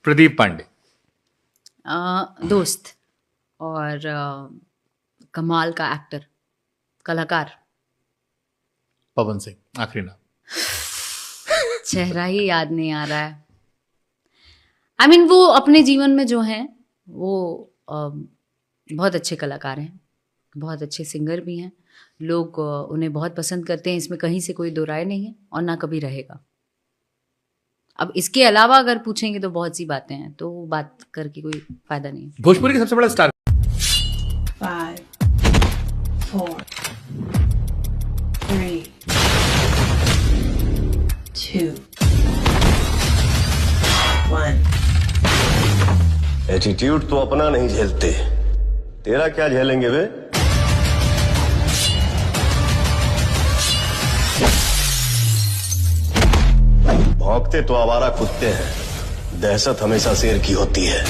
प्रदीप पांडे। दोस्त और कमाल का एक्टर, कलाकार। पवन सिंह। आखिरी नाम। चेहरा ही याद नहीं आ रहा है। I mean, वो अपने जीवन में जो हैं वो बहुत अच्छे कलाकार हैं, बहुत अच्छे सिंगर भी हैं। लोग उन्हें बहुत पसंद करते हैं, इसमें कहीं से कोई दो राय नहीं है और ना कभी रहेगा। अब इसके अलावा अगर पूछेंगे तो बहुत सी बातें हैं, तो बात करके कोई फायदा नहीं है। भोजपुरी के सबसे बड़ा स्टार। 5, 4, 3, 2, 1। एटीट्यूड तो अपना नहीं झेलते, तेरा क्या झेलेंगे वे? भौंकते तो आवारा कुत्ते हैं, दहशत हमेशा शेर की होती है।